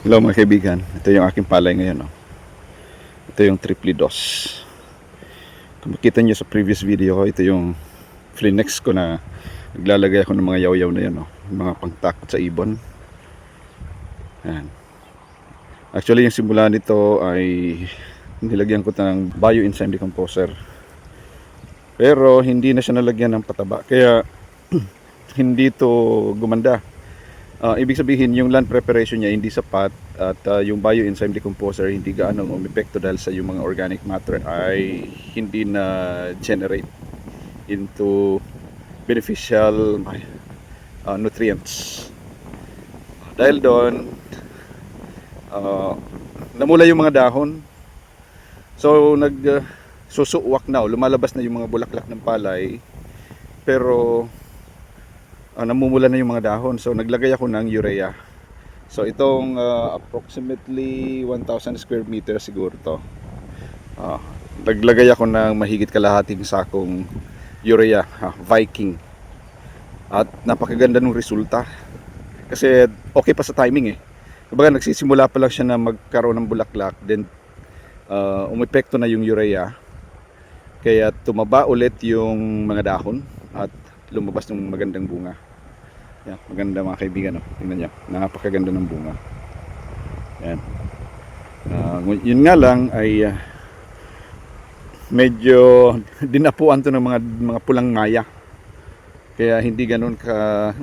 Hello mga kaibigan, ito yung aking palay ngayon. Oh. Ito yung triple dos. Kung makita nyo sa previous video ko, ito yung flinex ko na naglalagay ako ng mga yaw-yaw na yan. Oh. Mga pangtakot sa ibon. Ayan. Actually yung simula nito ay nilagyan ko ng bioenzyme decomposer. Pero hindi na siya nalagyan ng pataba. Kaya hindi to gumanda. Ibig sabihin yung land preparation niya hindi sapat at yung bioenzyme decomposer hindi gaano umepekto dahil sa yung mga organic matter ay hindi na generate into beneficial nutrients. Dahil doon namula yung mga dahon. So susuwak na, lumalabas na yung mga bulaklak ng palay. Pero namumula na yung mga dahon. So naglagay ako ng urea. So itong approximately 1,000 square meters siguro to. Naglagay ako ng mahigit kalahating sakong urea, Viking. At napakaganda ng resulta. Kasi okay pa sa timing eh. Kumbaga nagsisimula pa lang siya na magkaroon ng bulaklak, then umepekto na yung urea. Kaya tumaba ulit yung mga dahon at lumabas ng magandang bunga. Yan, maganda mga kaibigan. Oh. Tingnan nyo, napakaganda ng bunga. Yan. Yun nga lang ay medyo dinapuan to ng mga pulang maya. Kaya hindi ganoon ka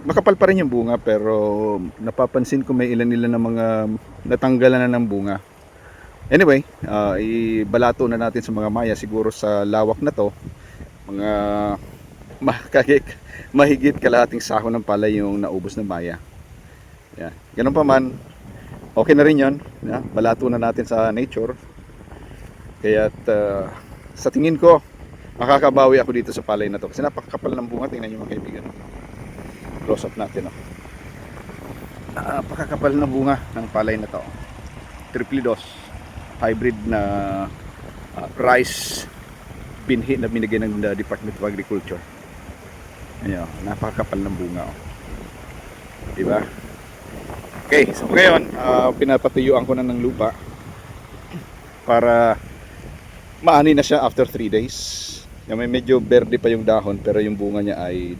makapal pa rin yung bunga, pero napapansin ko may ilan-ilan na mga natanggalan na ng bunga. Anyway, ibalato na natin sa mga maya. Siguro sa lawak na to, mga mahigit kalahating sako ng palay yung naubos ng maya. Yan. Ganun pa man, okay na rin yun. Yeah, balato na natin sa nature. Kaya sa tingin ko, makakabawi ako dito sa palay na to. Kasi napakakapal ng bunga. Tingnan nyo mga kaibigan. Close up natin. Napakakapal ng bunga ng palay na to. Triple dos. Hybrid na rice binhi na binigay ng Department of Agriculture. Ayan, napakakapal ng bunga. Diba? Okay, so ngayon pinapatuyuan ko na ng lupa para maani na siya after 3 days. May medyo verde pa yung dahon, pero yung bunga niya ay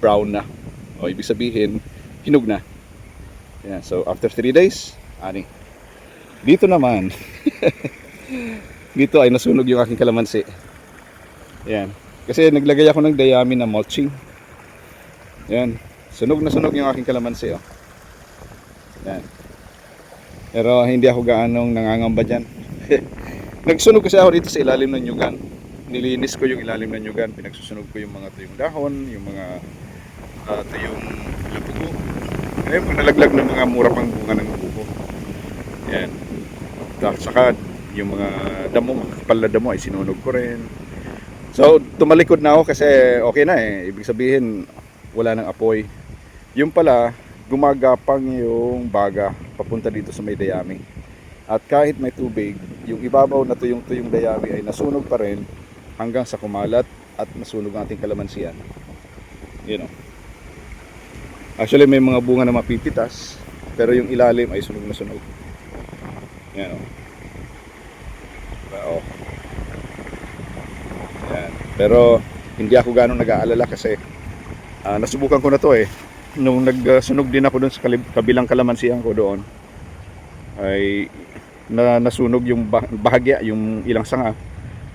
brown na. O ibig sabihin, hinog na. Ayan, so after 3 days, ani. Dito naman, dito ay nasunog yung aking kalamansi. Ayan. Kasi naglagay ako ng dayami na mulching. Ayan. Sunog na sunog yung aking kalamansi. Oh. Ayan. Pero hindi ako gaanong nangangamba dyan. Nagsunog kasi ako dito sa ilalim ng nyugan. Nilinis ko yung ilalim ng nyugan. Pinagsusunog ko yung mga tuyong dahon, yung mga tuyong labugo. Ngayon, pag nalaglag ng mga mura pang bunga ng labugo. Ayan. Saka yung mga damo, kapal na damo ay sinunog ko rin. So tumalikod na ako kasi okay na eh. Ibig sabihin wala nang apoy. Yung pala gumagapang yung baga papunta dito sa may dayami. At kahit may tubig, yung ibabaw na tuyong dayami ay nasunog pa rin hanggang sa kumalat at nasunog ang ating kalamansian. You know. Actually may mga bunga na mapipitas, pero yung ilalim ay sunog na sunog. Yan o. Oh. Yan. Pero hindi ako gano'ng nag-aalala kasi nasubukan ko na to eh. Nung nagsunog din ako doon sa kabilang kalamansian ko doon, ay nasunog yung bahagya, yung ilang sanga.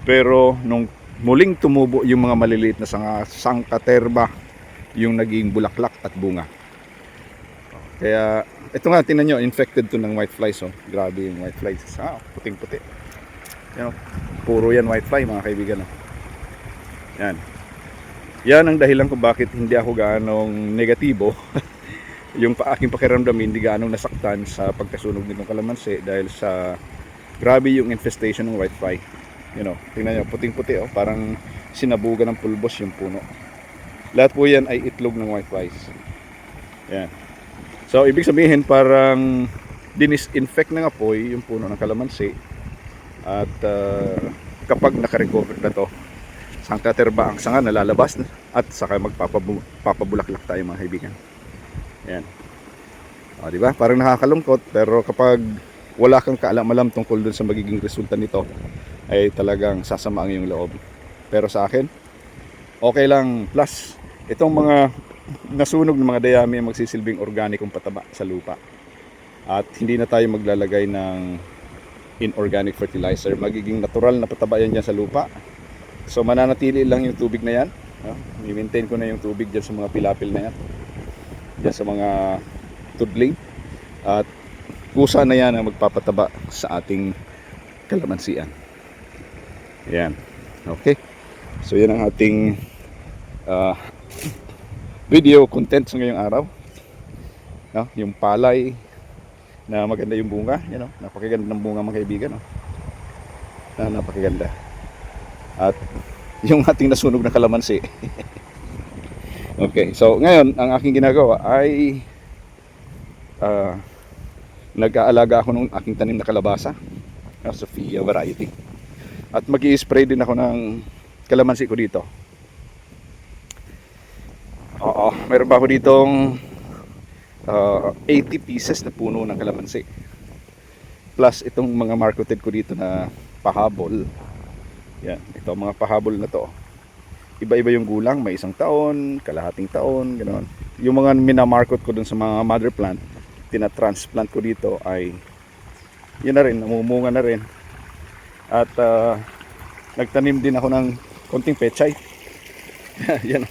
Pero nung muling tumubo yung mga maliliit na sanga, sangkaterba yung naging bulaklak at bunga. Kaya ito nga, tingnan nyo, infected to ng whiteflies. Oh. Grabe yung whiteflies. Puting-puti. You know, puro yan whitefly mga kaibigan. Oh. Yan. Yan ang dahilan kung bakit hindi ako gaanong negatibo. Yung aking pakiramdam hindi gaanong nasaktan sa pagkasunog nitong kalamansi dahil sa grabe yung infestation ng whitefly. You know, tingnan nyo, puting-puti. Oh. Parang sinabugan ng pulbos yung puno. Lahat po yan ay itlog ng whiteflies. Yan. So, ibig sabihin parang dinisinfect ng apoy yung puno ng kalamansi. At kapag nakarecover na to, sangkaterba ang sanga nalalabas at saka magpapabulaklak tayo mga kaibigan. Ayan. Di ba? Parang nakakalungkot, pero kapag wala kang kaalam-alam tungkol dun sa magiging resulta nito, ay talagang sasama ang iyong loob. Pero sa akin, okay lang. Plus, itong mga nasunog ng mga dayami ang magsisilbing organikong pataba sa lupa. At hindi na tayo maglalagay ng inorganic fertilizer. Magiging natural na pataba yan dyan sa lupa. So mananatili lang yung tubig na yan. I-maintain ko na yung tubig dyan sa mga pilapil na yan, dyan sa mga tudling. At kusa na yan ang magpapataba sa ating kalamansian. Yan. Okay. So yan ang ating video content sa ngayong araw. Yung palay na maganda yung bunga. Napakaganda ng bunga mga kaibigan. Napakaganda. At yung ating nasunog na kalamansi. Okay. So ngayon ang aking ginagawa ay nag-aalaga ako ng aking tanim na kalabasa, Sophia variety. At mag-i-spray din ako ng kalamansi ko dito. Meron pa ako ditong 80 pieces na puno ng kalamansi. Plus itong mga marketed ko dito na pahabol. Yan, ito mga pahabol na to. Iba-iba yung gulang, may 1 taon, kalahating taon, ganoon. Yung mga minamarket ko dun sa mga mother plant, tina-transplant ko dito ay yun na rin, namumunga na rin. At nagtanim din ako ng konting pechay. Yan.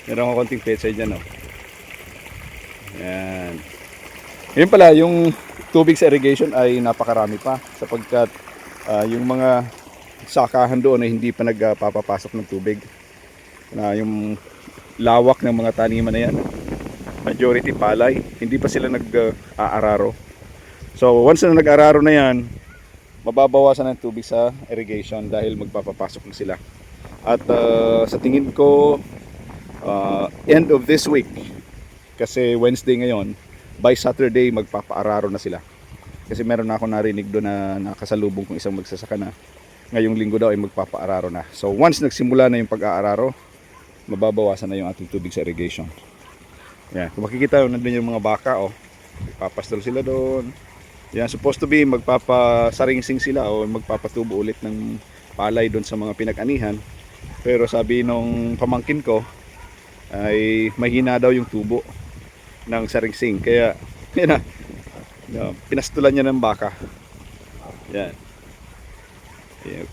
Meron ako konting pechay dyan. Yan. Yun pala, yung tubig sa irrigation ay napakarami pa sapagkat yung mga sakahan doon ay hindi pa nagpapapasok ng tubig. Yung lawak ng mga taniman na yan, majority palay, hindi pa sila nag-aararo. So once na nag-araro na yan, mababawasan ang tubig sa irrigation dahil magpapapasok na sila. At sa tingin ko, end of this week, kasi Wednesday ngayon, by Saturday magpapaararo na sila. Kasi meron na ako narinig doon na nakasalubong kong isang magsasaka na ngayong linggo daw ay magpapaararo na. So once nagsimula na yung pag-aararo, mababawasan na yung ating tubig sa irrigation. Yan, kung makikita nandun yung mga baka, papastol sila doon. Yan, supposed to be magpapasaringsing sila o magpapatubo ulit ng palay doon sa mga pinag-anihan. Pero sabi nung pamangkin ko ay mahina daw yung tubo ng saringsing. Kaya yan pinastulan niya ng baka. Yan.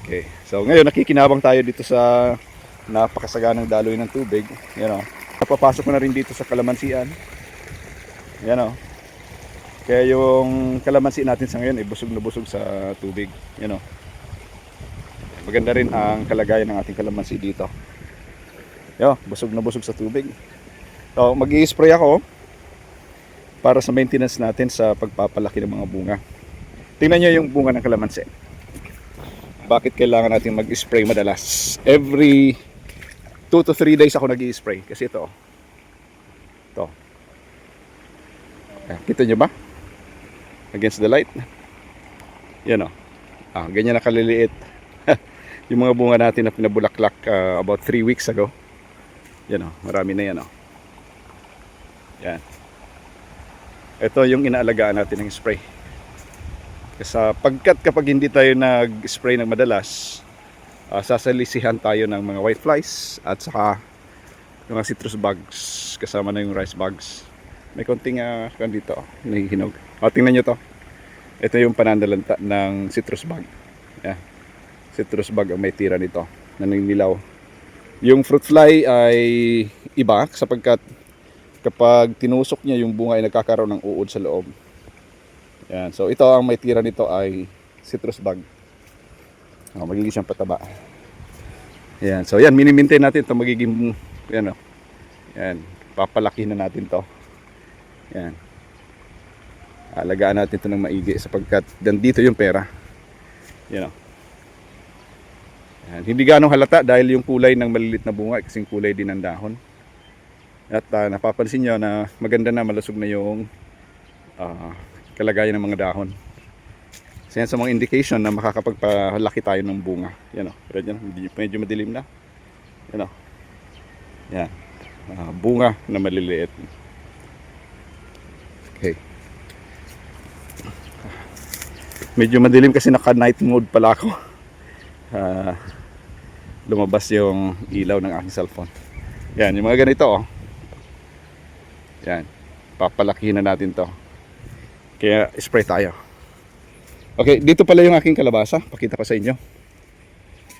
Okay. So ngayon nakikinabang tayo dito sa napakasaganang daloy ng tubig. Napapasok ko na rin dito sa kalamansian. Kaya yung kalamansi natin sa ngayon ay busog na busog sa tubig. Maganda rin ang kalagayan ng ating kalamansi dito. Busog na busog sa tubig. So mag-i-spray ako para sa maintenance natin sa pagpapalaki ng mga bunga. Tingnan nyo yung bunga ng kalamansi. Bakit kailangan natin mag-spray madalas? Every 2 to 3 days ako nag-i-spray. Kasi ito. Kita nyo ba? Against the light. Yan ganyan na kaliliit. Yung mga bunga natin na pinabulaklak about 3 weeks ago. Yan marami na yan Yan. Ito yung inaalagaan natin ng spray. Kasi kapag hindi tayo nag-spray ng madalas, sasalisihan tayo ng mga whiteflies at saka mga citrus bugs kasama na yung rice bugs. May konting dito nahihinog. Tingnan nyo to. Ito yung panandalanta ng citrus bug. Citrus bug ang may tira nito, naninilaw. Yung fruit fly ay iba sapagkat kapag tinusok niya yung bunga ay nagkakaroon ng uod sa loob. Yan. So ito ang may tira nito ay citrus bug. Magiging siyang pataba. Yan. So yan, mini-maintain natin ito, magiging yan Yan, papalaki na natin to. Yan. Alagaan natin ito ng maigi sapagkat dito yung pera. Yan Yan. Hindi ganong halata dahil yung kulay ng malilit na bunga kasing kulay din ng dahon. At napapansin nyo na maganda na, malusog na yung kalagayan ng mga dahon. So yan sa mga indication na makakapagpalaki tayo ng bunga. Yan medyo madilim na. Yan bunga na maliliit. Okay. Medyo madilim kasi naka night mode pala ako. Ah, lumabas yung ilaw ng aking cellphone. Yan, yung mga ganito oh. Yan, papalakihin na natin to. Kaya spray tayo. Okay, dito pala yung aking kalabasa. Pakita ko sa inyo.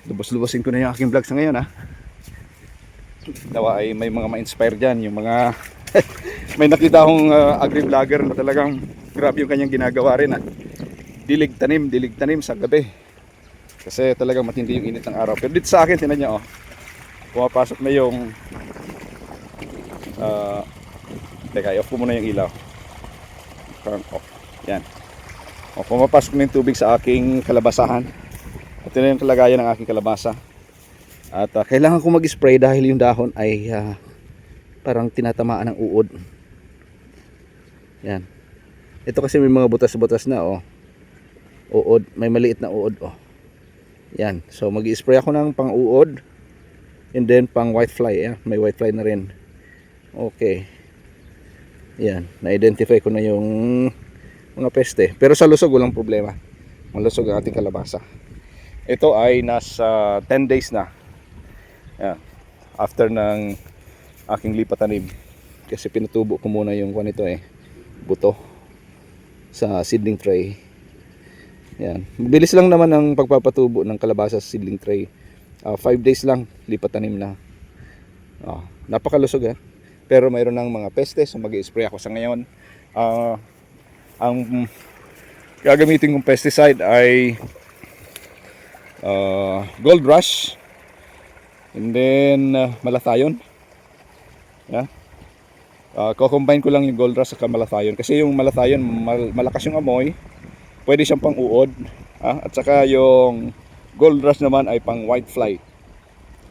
Lubos-lubosin ko na yung aking vlog sa ngayon ha. Nawa ay may mga ma-inspire dyan. Yung mga may nakita akong agri-vlogger na talagang grabe yung kanyang ginagawa rin ha. Dilig tanim sa gabi. Kasi talagang matindi yung init ng araw. Pero dito sa akin, tinan nyo oh. Pumapasok na yung teka, i-off ko muna yung ilaw. Turn off. Yan. O, pumapasok na yung tubig sa aking kalabasahan. At yun yung kalagayan ng aking kalabasa. At kailangan ko mag-spray dahil yung dahon ay parang tinatamaan ng uod. Yan. Ito kasi may mga butas-butas na oh. Uod, may maliit na uod oh. Yan. So mag-spray ako ng pang-uod and then pang whitefly. May whitefly na rin. Okay. Yan, na-identify ko na yung mga peste. Pero sa lusog walang problema. Malusog ang ating kalabasa. Ito ay nasa 10 days na. Yan. After ng aking lipatanim. Kasi pinutubo ko muna yung nito buto sa seedling tray. Yan. Mabilis lang naman ang pagpapatubo ng kalabasa sa seedling tray. 5 days lang lipatanim na. Napakalusog Pero mayroon ng mga peste, so mag-i-spray ako sa ngayon. Ang gagamitin kong pesticide ay Gold Rush and then Malathion. Yeah. Ko-combine ko lang yung Gold Rush sa Malathion kasi yung Malathion malakas yung amoy, pwede siyang pang uod, at saka yung Gold Rush naman ay pang whitefly.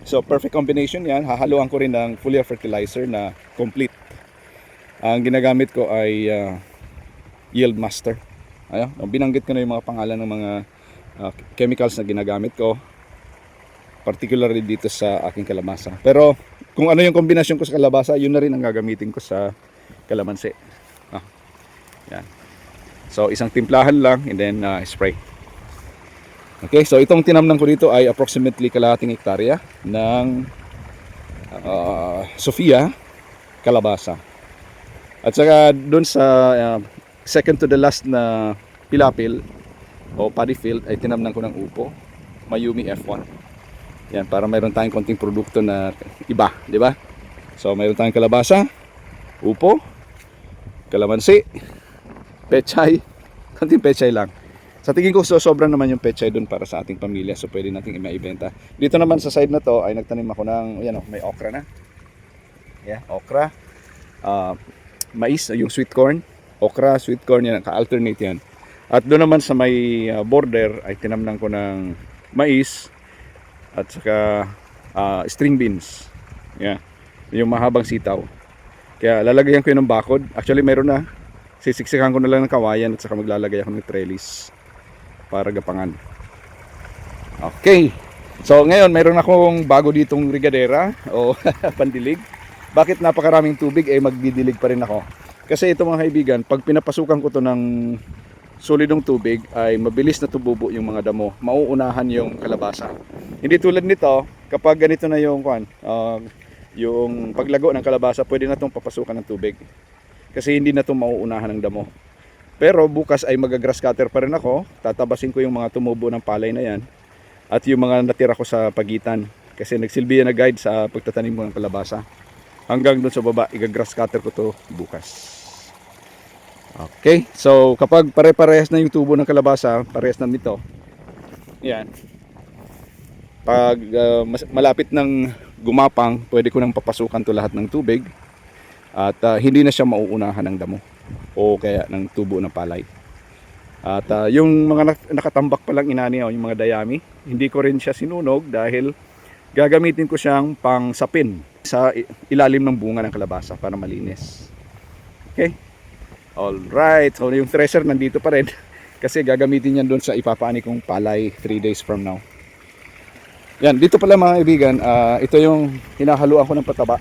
So perfect combination yan. Hahaluan ko rin ng foliar fertilizer na complete. Ang ginagamit ko ay Yield Master. Binanggit ko na yung mga pangalan ng mga chemicals na ginagamit ko, particularly dito sa aking kalabasa. Pero kung ano yung kombinasyon ko sa kalabasa, yun na rin ang gagamitin ko sa kalamansi. Yan. So isang timplahan lang and then spray. Okay, so itong tinamnan ko dito ay approximately kalahating hektarya ng Sofia kalabasa. At saka doon sa second to the last na pilapil o paddy field ay tinamnan ko ng upo, Mayumi F1. Yan, para mayroon tayong konting produkto na iba, di ba? So mayroon tayong kalabasa, upo, kalamansi, pechay, konting pechay lang. Sa tingin ko sobra naman yung pechay doon para sa ating pamilya, so pwede nating i-maibenta. Dito naman sa side na to ay nagtanim ako ng may okra na. Yeah, okra. Mais, yung sweet corn. Okra, sweet corn, yan, ka-alternate yan. At doon naman sa may border ay tinamnan ko ng mais at saka string beans. Yeah. Yung mahabang sitaw. Kaya lalagayan ko yun ng bakod. Actually meron na. Sisiksikan ko na lang ng kawayan at saka maglalagay ako ng trellis para gapangan. Okay. So ngayon mayroon akong bago ditong rigadera o pandilig. Bakit napakaraming tubig magdidilig pa rin ako? Kasi ito mga kaibigan, pag pinapasukan ko to ng solidong tubig ay mabilis na tububo yung mga damo. Mauunahan yung kalabasa. Hindi tulad nito, kapag ganito na yung yung paglago ng kalabasa, pwede na itong papasukan ng tubig. Kasi hindi na itong mauunahan ng damo. Pero bukas ay mag-grass cutter pa rin ako. Tatabasin ko yung mga tumubo ng palay na yan. At yung mga natira ko sa pagitan. Kasi nagsilbi yan na guide sa pagtatanim ko ng kalabasa. Hanggang doon sa baba, i-grass cutter ko to bukas. Okay, so kapag pare-parehas na yung tubo ng kalabasa, parehas na nito. Yan. Pag malapit ng gumapang, pwede ko nang papasukan to lahat ng tubig. At hindi na siya mauunahan ng damo o kaya ng tubo ng palay. At yung mga nakatambak pa lang inani, yung mga dayami, hindi ko rin siya sinunog dahil gagamitin ko siyang pang sapin sa ilalim ng bunga ng kalabasa para malinis. Okay? Alright, so yung thresher nandito pa rin kasi gagamitin yan doon sa ipapaani kong palay 3 days from now. Yan, dito pala mga kaibigan, ito yung hinahaluan ko ng pataba.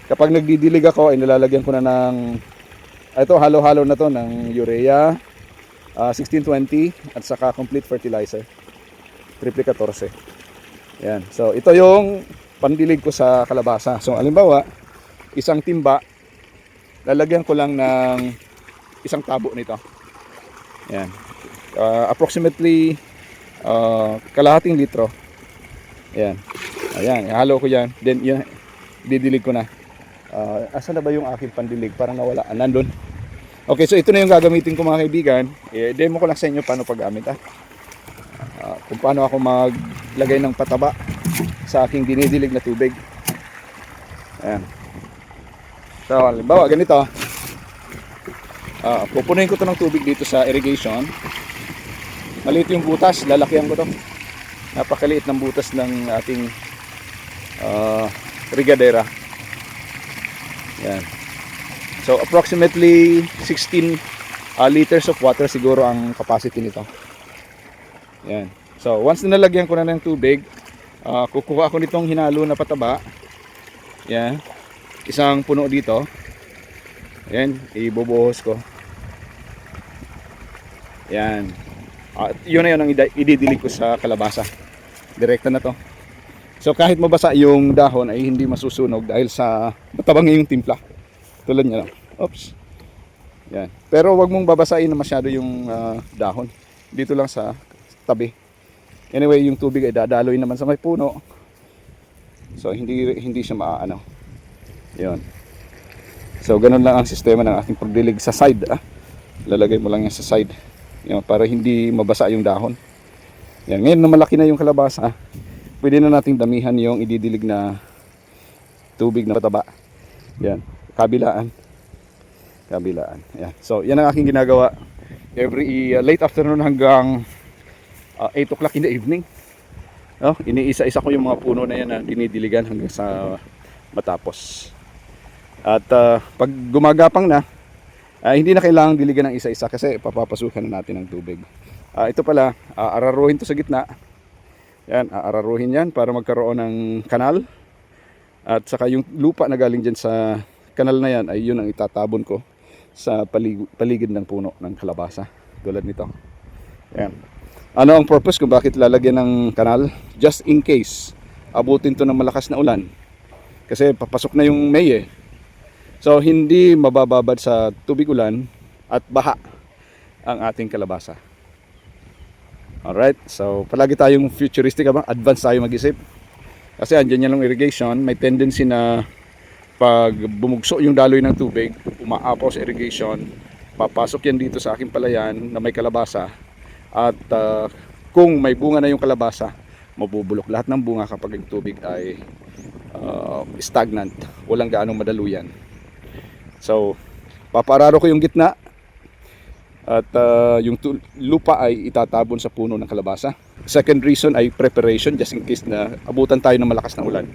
Kapag nagdidilig ako ay nilalagyan ko na ng ito, halo-halo na to ng urea, 1620 at saka complete fertilizer. Triple 14. Yan. So ito yung pandilig ko sa kalabasa. So halimbawa, isang timba, lalagyan ko lang ng isang tabo nito. Yan. Approximately kalahating litro. Yan. Ayan, ihalo ko yan. Then yun, didilig ko na. Asan na ba yung aking pandilig? Parang nawala. Nandun. Okay, so ito na yung gagamitin ko mga kaibigan. Demo ko lang sa inyo paano paggamit. Kung paano ako maglagay ng pataba sa aking dinidilig na tubig. Ayan. So, halimbawa, ganito. Pupunuin ko to ng tubig dito sa irrigation. Maliit yung butas, lalakihan ko to. Napakaliit ng butas ng ating regadera. Yan. So approximately 16 liters of water siguro ang capacity nito. Yan. So once na nalagyan ko na ng tubig, kukuha ako nitong hinalo na pataba. Yan. Isang puno dito. Yan, ibubuhos ko. Yan. Yun na yun ang ididilig ko sa kalabasa. Direkta na to. So kahit mabasa yung dahon ay hindi masusunog dahil sa matabang yung timpla. Tulad niya lang. Oops. Yan. Pero wag mong babasain na masyado yung dahon. Dito lang sa tabi. Anyway, yung tubig ay dadaloy naman sa may puno. So hindi siya maaano. Yun. So ganun lang ang sistema ng ating pagdilig sa side. Lalagay mo lang yan sa side. Yan, para hindi mabasa yung dahon. Yan. Ngayon na malaki na yung kalabasa, pwede na nating damihan yung ididilig na tubig na pataba. Yan. Kabilaan. Yan. So yan ang aking ginagawa every late afternoon hanggang 8 o'clock in the evening. Iniisa-isa ko yung mga puno na yan na dinidiligan hanggang sa matapos. At pag gumagapang na, hindi na kailangang diligan ng isa-isa kasi papapasukan na natin ng tubig. Ito pala, araruhin to sa gitna. Yan, araruhin yan para magkaroon ng kanal. At saka yung lupa na galing dyan sa kanal na yan ay yun ang itatabon ko sa paligid ng puno ng kalabasa. Tulad nito. Yan. Ano ang purpose kung bakit lalagyan ng kanal? Just in case abutin to ng malakas na ulan. Kasi papasok na yung May eh. So hindi mabababad sa tubig ulan at baha ang ating kalabasa. Alright, so palagi tayong futuristic, advance tayo mag-isip. Kasi andyan yan yung irrigation, may tendency na pag bumugso yung daloy ng tubig, umaapaw sa irrigation, papasok yan dito sa aking palayan na may kalabasa. At kung may bunga na yung kalabasa, mabubulok lahat ng bunga kapag yung tubig ay stagnant, walang gaanong madaluyan. So papararo ko yung gitna at yung lupa ay itatabon sa puno ng kalabasa. Second reason ay preparation, just in case na abutan tayo ng malakas na ulan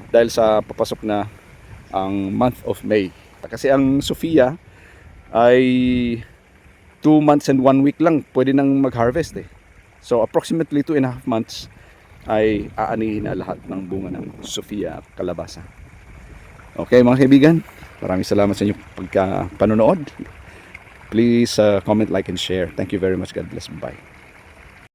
dahil sa papasok na ang month of May. Kasi ang Sophia ay 2 months and 1 week lang pwede nang mag-harvest eh. So approximately 2.5 months ay aanihin na lahat ng bunga ng Sophia kalabasa. Okay mga kaibigan, maraming salamat sa inyong panonood. Please comment, like, and share. Thank you very much. God bless. Bye.